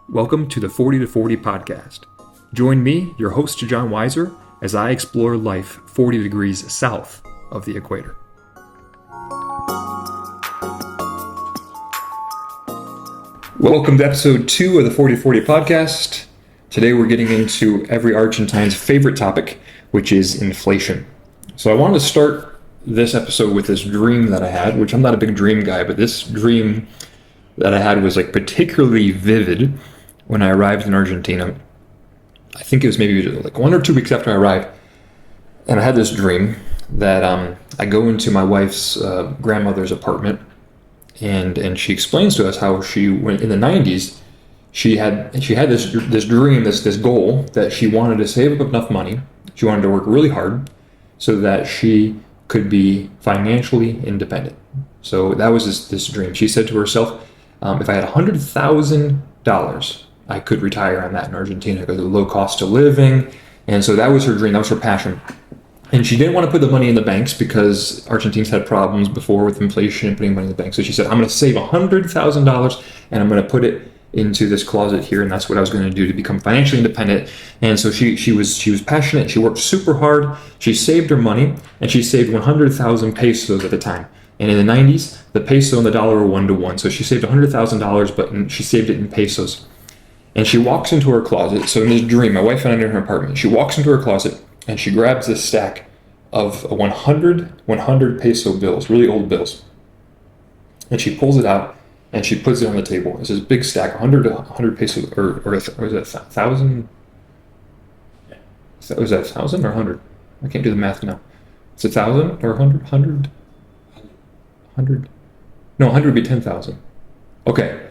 Welcome to the 40 to 40 podcast. Join me, your host John Weiser, as I explore life 40 degrees south of the equator. Welcome to episode 2 of the 40 to 40 podcast. Today we're getting into every Argentine's favorite topic, which is inflation. So I wanted to start this episode with this dream that I had, which I'm not a big dream guy, but this dream that I had was particularly vivid when I arrived in Argentina. I think it was maybe 1 or 2 weeks after I arrived, and I had this dream that I go into my wife's grandmother's apartment, and she explains to us how she went in the 90s. She had this dream, this goal that she wanted to save up enough money. She wanted to work really hard so that she could be financially independent. So that was this dream. She said to herself, if I had $100,000, I could retire on that in Argentina because of the low cost of living. And so that was her dream, that was her passion. And she didn't want to put the money in the banks because Argentines had problems before with inflation and putting money in the bank. So she said, I'm going to save $100,000 and I'm going to put it into this closet here, and that's what I was going to do to become financially independent. And so she was passionate. She worked super hard. She saved her money, and she saved 100,000 pesos at the time. And in the 90s, the peso and the dollar were 1-to-1. So she saved $100,000, but she saved it in pesos. And she walks into her closet. So in this dream, my wife and I are in her apartment. She walks into her closet and she grabs this stack of 100 peso bills, really old bills. And she pulls it out and she puts it on the table. It's this big stack, 100 pesos, or was it 1,000? Was that 1,000 or 100? I can't do the math now. It's 1,000 or 100? 100? 100? No, 100 would be 10,000. Okay.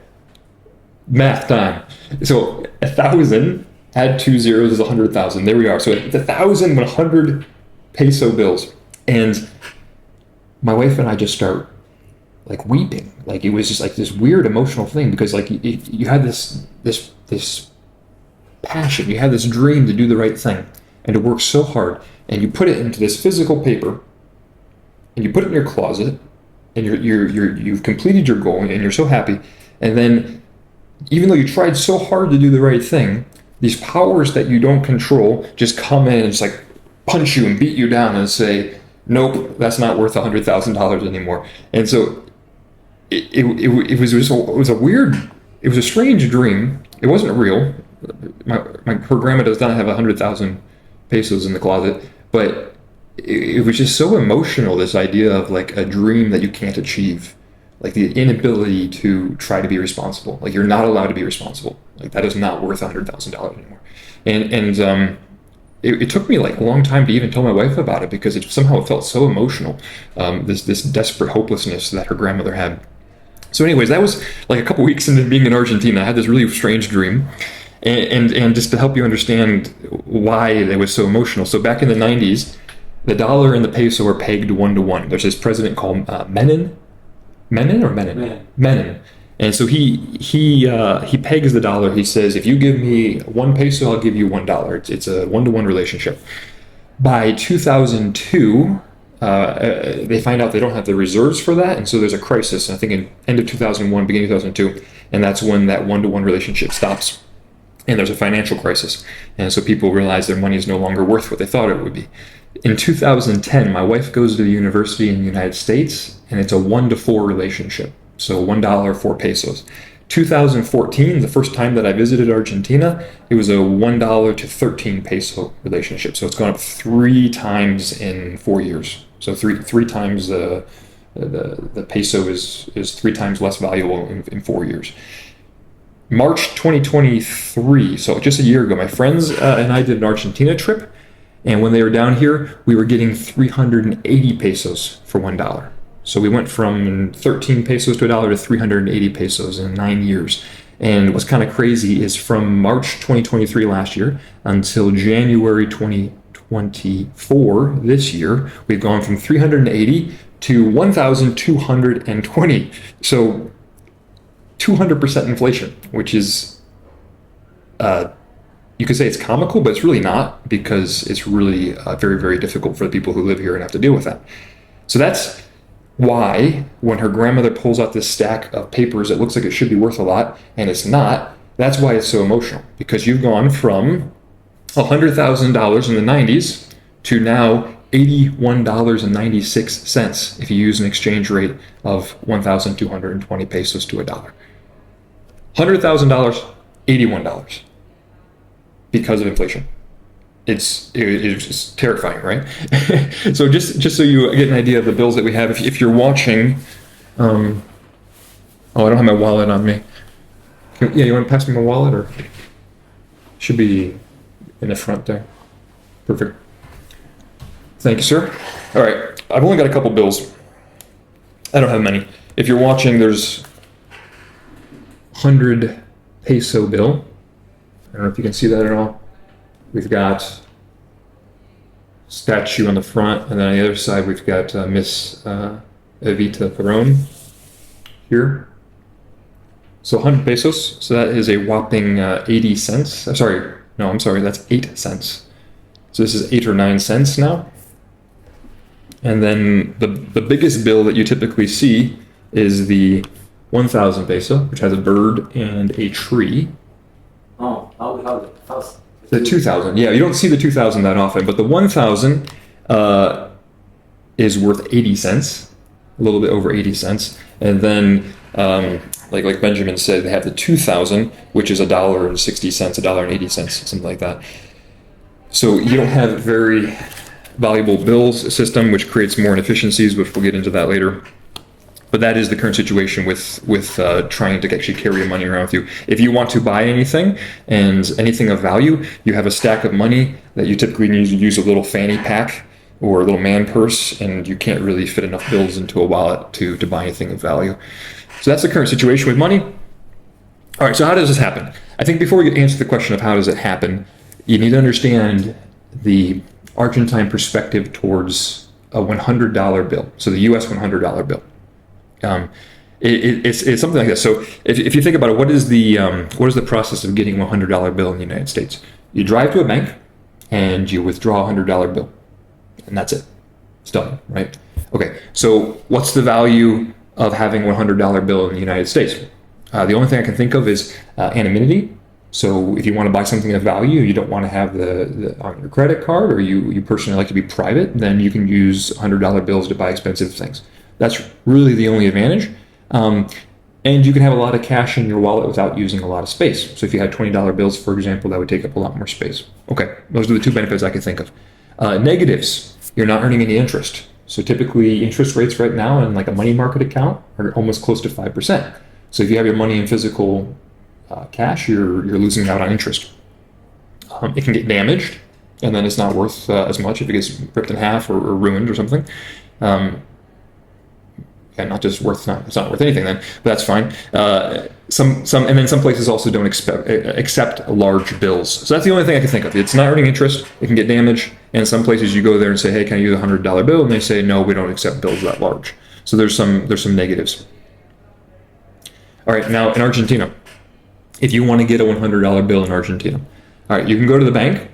Math time. So 1,000 add 2 zeros is 100,000. There we are. So it's 1,100 peso bills. And my wife and I just start weeping. It was just this weird emotional thing because you had this passion, you had this dream to do the right thing and to work so hard, and you put it into this physical paper and you put it in your closet, and you've completed your goal and you're so happy. And then even though you tried so hard to do the right thing, these powers that you don't control just come in and just punch you and beat you down and say, nope, that's not worth $100,000 anymore. And so it was a strange dream. It wasn't real. Her grandma does not have 100,000 pesos in the closet, but it was just so emotional, this idea of a dream that you can't achieve. The inability to try to be responsible. You're not allowed to be responsible. That is not worth $100,000 anymore. And it took me a long time to even tell my wife about it because it felt so emotional. This desperate hopelessness that her grandmother had. So anyways, that was a couple weeks into being in Argentina. I had this really strange dream. And just to help you understand why it was so emotional. So back in the 90s, the dollar and the peso were pegged 1-to-1. There's this president called Menem. And so he pegs the dollar. He says, if you give me 1 peso, I'll give you $1. It's a 1-to-1 relationship. By 2002, they find out they don't have the reserves for that, and so there's a crisis. I think in end of 2001, beginning of 2002, and that's when that 1-to-1 relationship stops. And there's a financial crisis. And so people realize their money is no longer worth what they thought it would be. In 2010, my wife goes to the university in the United States, and it's a 1-to-4 relationship. So $1, 4 pesos. 2014, the first time that I visited Argentina, it was a $1 to 13 peso relationship. So it's gone up 3 times in 4 years. So three times the peso is 3 times less valuable in 4 years. March 2023, so just a year ago, my friends and I did an Argentina trip. And when they were down here, we were getting 380 pesos for $1. So we went from 13 pesos to $1 to 380 pesos in 9 years. And what's kind of crazy is from March 2023 last year until January 2024 this year, we've gone from 380 to 1,220. So 200% inflation, which is you could say it's comical, but it's really not, because it's really very, very difficult for the people who live here and have to deal with that. So that's why when her grandmother pulls out this stack of papers, it looks like it should be worth a lot, and it's not. That's why it's so emotional, because you've gone from $100,000 in the 90s to now $81.96 if you use an exchange rate of 1,220 pesos to a dollar. $100,000, $81 because of inflation. It's just terrifying, right? So just so you get an idea of the bills that we have, if you're watching, oh, I don't have my wallet on me. You want to pass me my wallet, or should be in the front there? Perfect. Thank you, sir. All right, I've only got a couple bills. I don't have many. If you're watching, there's 100 peso bill. I don't know if you can see that at all. We've got statue on the front, and then on the other side we've got Miss Evita Peron here. So 100 pesos, so that is a whopping 80 cents. That's 8 cents. So this is 8 or 9 cents now. And then the biggest bill that you typically see is the 1,000 peso, which has a bird and a tree. Oh, how's The 2,000, yeah, you don't see the 2,000 that often, but the 1,000 is worth 80 cents, a little bit over 80 cents. And then, like Benjamin said, they have the 2,000, which is $1.60, $1.80, something like that. So you don't have a very valuable bills system, which creates more inefficiencies, which we'll get into that later. But that is the current situation with trying to actually carry your money around with you. If you want to buy anything and anything of value, you have a stack of money that you typically need to use a little fanny pack or a little man purse, and you can't really fit enough bills into a wallet to buy anything of value. So that's the current situation with money. All right, so how does this happen? I think before we answer the question of how does it happen, you need to understand the Argentine perspective towards a $100 bill, so the US $100 bill. It's something like this. So if you think about it, what is the process of getting a $100 bill in the United States? You drive to a bank and you withdraw a $100 bill, and that's it. It's done, right? Okay. So what's the value of having a $100 bill in the United States? The only thing I can think of is anonymity. So if you want to buy something of value, you don't want to have the on your credit card, or you personally like to be private, then you can use $100 bills to buy expensive things. That's really the only advantage. And you can have a lot of cash in your wallet without using a lot of space. So if you had $20 bills, for example, that would take up a lot more space. Okay, those are the two benefits I can think of. Negatives, you're not earning any interest. So typically interest rates right now in like a money market account are almost close to 5%. So if you have your money in physical cash, you're losing out on interest. It can get damaged, and then it's not worth as much if it gets ripped in half or ruined or something. And not just worth, it's not worth anything then, but that's fine. And then some places also don't accept large bills. So that's the only thing I can think of. It's not earning interest, it can get damaged, and some places you go there and say, hey, can I use a $100 bill? And they say, no, we don't accept bills that large. So there's some negatives. All right, now in Argentina, if you want to get a $100 bill in Argentina, all right, you can go to the bank,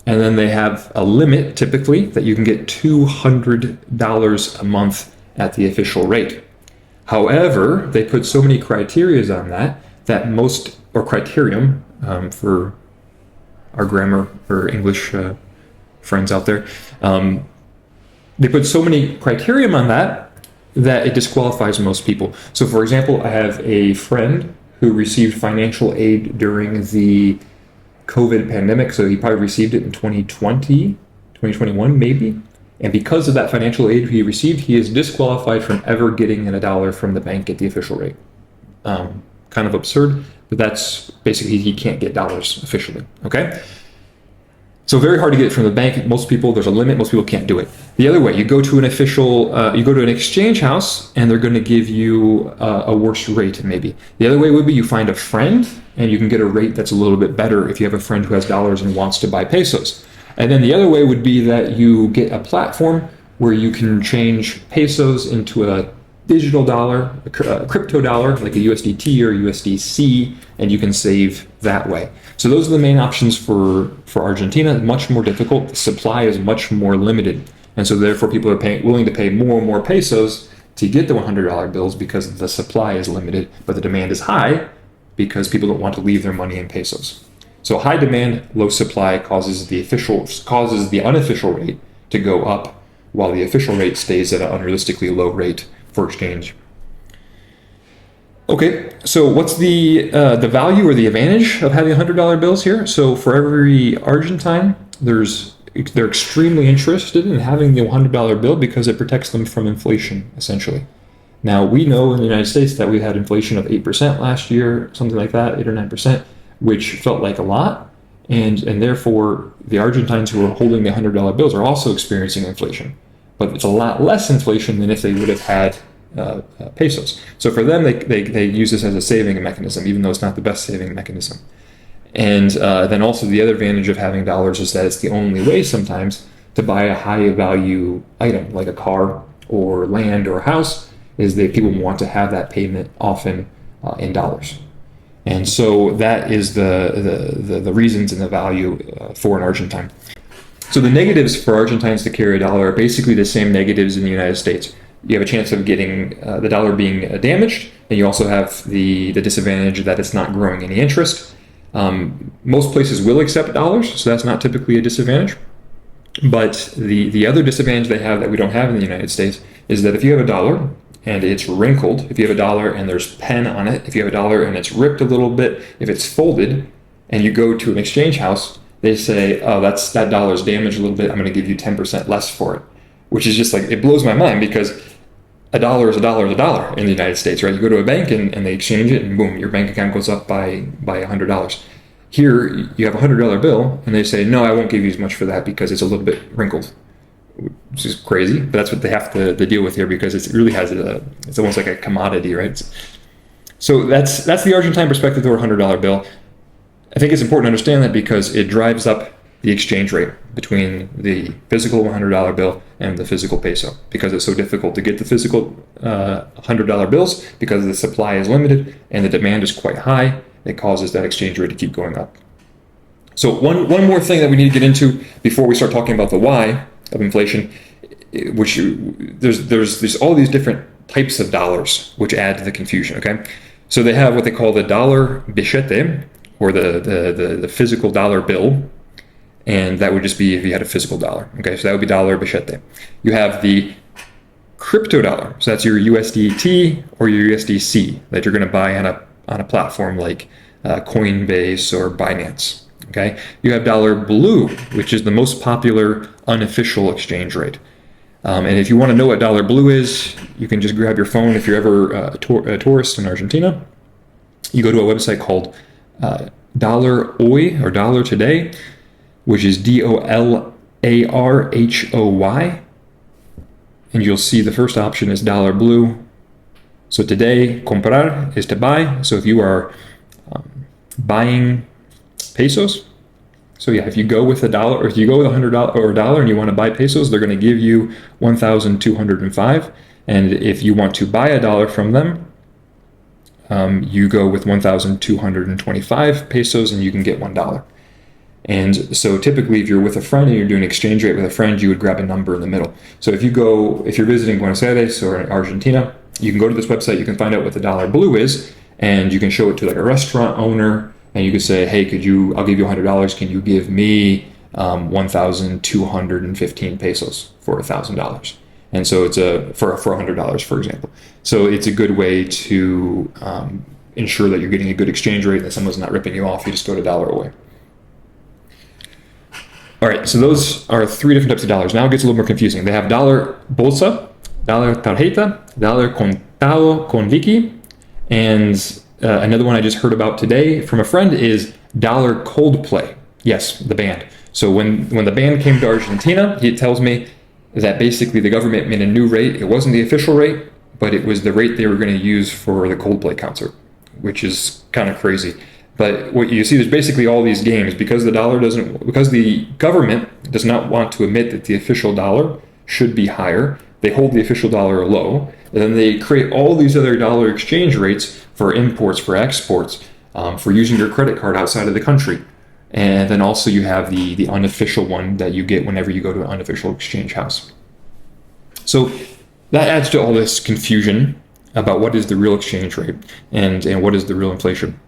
and then they have a limit typically that you can get $200 a month at the official rate. However, they put so many criterias on that most, or criterium for our grammar or English friends out there, they put so many criterium on that it disqualifies most people. So for example, I have a friend who received financial aid during the COVID pandemic, so he probably received it in 2020, 2021 maybe. And because of that financial aid he received, he is disqualified from ever getting a dollar from the bank at the official rate. Kind of absurd, but that's basically, he can't get dollars officially, okay? So very hard to get it from the bank. Most people, there's a limit, most people can't do it. The other way, you go to an exchange house, and they're gonna give you a worse rate maybe. The other way would be you find a friend, and you can get a rate that's a little bit better if you have a friend who has dollars and wants to buy pesos. And then the other way would be that you get a platform where you can change pesos into a digital dollar, a crypto dollar, like a USDT or USDC, and you can save that way. So those are the main options for Argentina. Much more difficult. The supply is much more limited. And so therefore people are willing to pay more and more pesos to get the $100 bills because the supply is limited, but the demand is high. because people don't want to leave their money in pesos. So high demand, low supply causes the unofficial rate to go up, while the official rate stays at an unrealistically low rate for exchange. Okay, so what's the value or the advantage of having $100 bills here? So for every Argentine, they're extremely interested in having the $100 bill because it protects them from inflation, essentially. Now, we know in the United States that we had inflation of 8% last year, something like that, 8 or 9%, which felt like a lot. And therefore, the Argentines who are holding the $100 bills are also experiencing inflation. But it's a lot less inflation than if they would have had pesos. So for them, they use this as a saving mechanism, even though it's not the best saving mechanism. And then also the other advantage of having dollars is that it's the only way sometimes to buy a high value item like a car or land or a house, is that people want to have that payment often in dollars. And so that is the reasons and the value for an Argentine. So the negatives for Argentines to carry a dollar are basically the same negatives in the United States. You have a chance of getting the dollar being damaged, and you also have the disadvantage that it's not growing any interest. Most places will accept dollars, so that's not typically a disadvantage. But the other disadvantage they have that we don't have in the United States is that if you have a dollar and it's wrinkled, if you have a dollar and there's pen on it, if you have a dollar and it's ripped a little bit, if it's folded, and you go to an exchange house, they say, oh, that dollar's damaged a little bit, I'm going to give you 10% less for it. Which is just like, it blows my mind, because a dollar is a dollar is a dollar in the United States, right? You go to a bank and they exchange it, and boom, your bank account goes up by $100. Here, you have a $100 bill, and they say, no, I won't give you as much for that because it's a little bit wrinkled. Which is crazy, but that's what they have to deal with here, because it really has it's almost like a commodity, right? So that's the Argentine perspective to a $100 bill. I think it's important to understand that because it drives up the exchange rate between the physical $100 bill and the physical peso, because it's so difficult to get the physical $100 bills because the supply is limited and the demand is quite high. It causes that exchange rate to keep going up. So one more thing that we need to get into before we start talking about the why of inflation, which there's all these different types of dollars which add to the confusion. Okay, so they have what they call the dollar billete, or the physical dollar bill, and that would just be if you had a physical dollar. Okay, so that would be dollar billete. You have the crypto dollar, so that's your USDT or your USDC that you're going to buy on a platform like Coinbase or Binance. Okay, you have dollar blue, which is the most popular unofficial exchange rate. And if you want to know what dollar blue is, you can just grab your phone. If you're ever a tourist in Argentina, you go to a website called Dollar Hoy, or Dollar Today, which is DOLARHOY, and you'll see the first option is dollar blue. So today, comprar is to buy. So if you are buying pesos, so yeah, if you go with $1, or if you go with $100 or $1 and you want to buy pesos, they're going to give you 1,205. And if you want to buy $1 from them, you go with 1,225 pesos and you can get $1. And so typically if you're with a friend and you're doing exchange rate with a friend, you would grab a number in the middle. So if you're visiting Buenos Aires or Argentina, you can go to this website, you can find out what the dollar blue is, and you can show it to like a restaurant owner, and you could say, hey, I'll give you $100, can you give me 1,215 pesos for $1,000? And so it's for $100, for example. So it's a good way to ensure that you're getting a good exchange rate, that someone's not ripping you off. You just go to dollar away. All right, so those are three different types of dollars. Now it gets a little more confusing. They have dollar bolsa, dollar tarjeta, dollar contado con liqui, and another one I just heard about today from a friend is dollar Coldplay. Yes, the band. So when the band came to Argentina, he tells me that basically the government made a new rate. It wasn't the official rate, but it was the rate they were going to use for the Coldplay concert, which is kind of crazy. But what you see, there's basically all these games because the government does not want to admit that the official dollar should be higher. They hold the official dollar low, and then they create all these other dollar exchange rates for imports, for exports, for using your credit card outside of the country. And then also you have the unofficial one that you get whenever you go to an unofficial exchange house. So that adds to all this confusion about what is the real exchange rate and what is the real inflation.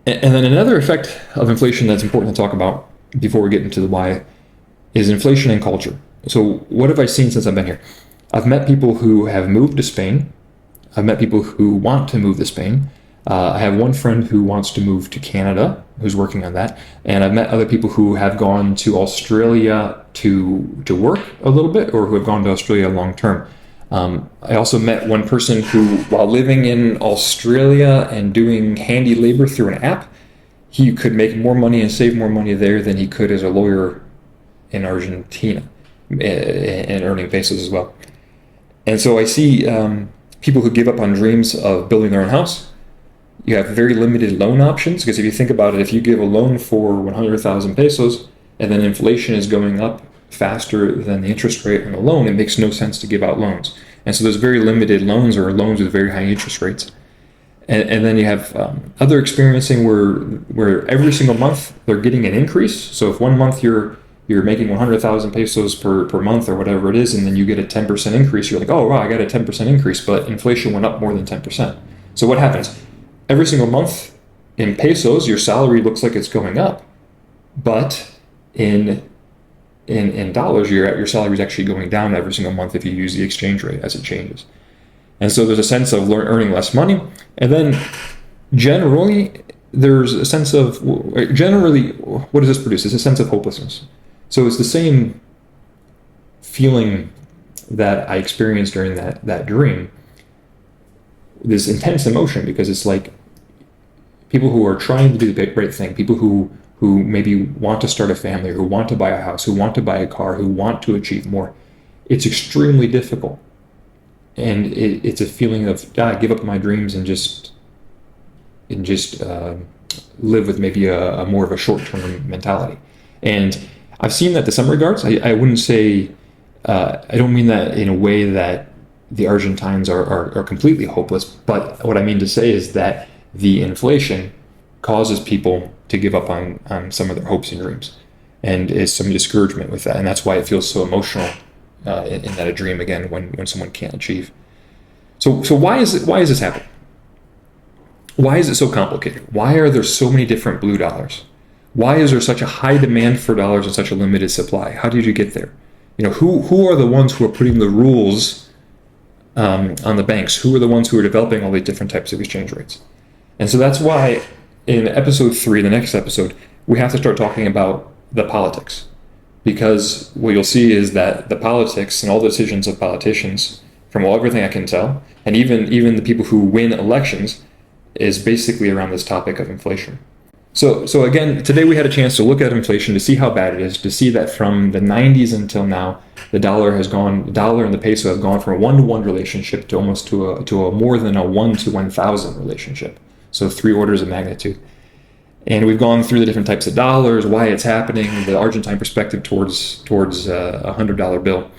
And then another effect of inflation that's important to talk about before we get into the why is inflation and culture. So what have I seen since I've been here? I've met people who have moved to Spain. I've met people who want to move to Spain. I have one friend who wants to move to Canada, who's working on that. And I've met other people who have gone to Australia to work a little bit, or who have gone to Australia long term. I also met one person who, while living in Australia and doing handy labor through an app, he could make more money and save more money there than he could as a lawyer in Argentina, and earning pesos as well. And so I see people who give up on dreams of building their own house. You have very limited loan options, because if you think about it, if you give a loan for 100,000 pesos and then inflation is going up faster than the interest rate on the loan, it makes no sense to give out loans. And so there's very limited loans, or loans with very high interest rates. And then you have other experiencing where every single month they're getting an increase. So if one month you're making 100,000 pesos per month or whatever it is, and then you get a 10% increase, you're like, oh, wow, I got a 10% increase, but inflation went up more than 10%. So what happens? Every single month in pesos, your salary looks like it's going up, but in dollars, your salary is actually going down every single month if you use the exchange rate as it changes. And so there's a sense of earning less money. And then generally, there's a sense of, generally, what does this produce? It's a sense of hopelessness. So it's the same feeling that I experienced during that dream, this intense emotion, because it's like people who are trying to do the right thing, people who maybe want to start a family, who want to buy a house, who want to buy a car, who want to achieve more. It's extremely difficult. And it's a feeling of, give up my dreams and just live with maybe a more of a short-term mentality. And I've seen that to some regards. I wouldn't say, I don't mean that in a way that the Argentines are completely hopeless, but what I mean to say is that the inflation causes people to give up on some of their hopes and dreams, and is some discouragement with that, and that's why it feels so emotional in that a dream again when someone can't achieve. So why is this happening? Why is it so complicated? Why are there so many different blue dollars? Why is there such a high demand for dollars and such a limited supply? How did you get there? Who are the ones who are putting the rules on the banks? Who are the ones who are developing all these different types of exchange rates? And so that's why in episode 3, the next episode, we have to start talking about the politics. Because what you'll see is that the politics and all the decisions of politicians, from everything I can tell, and even the people who win elections, is basically around this topic of inflation. So again, today we had a chance to look at inflation, to see how bad it is, to see that from the 90s until now, the dollar and the peso have gone from a 1-to-1 relationship to almost to a more than a 1-to-1,000 relationship. So 3 orders of magnitude. And we've gone through the different types of dollars, why it's happening, the Argentine perspective towards a $100 bill.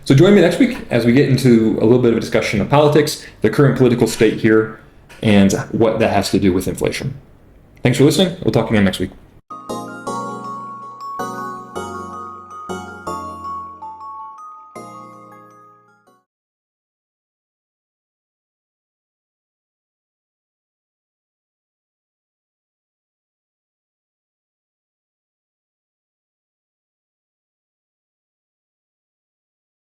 So join me next week as we get into a little bit of a discussion of politics, the current political state here, and what that has to do with inflation. Thanks for listening. We'll talk again next week.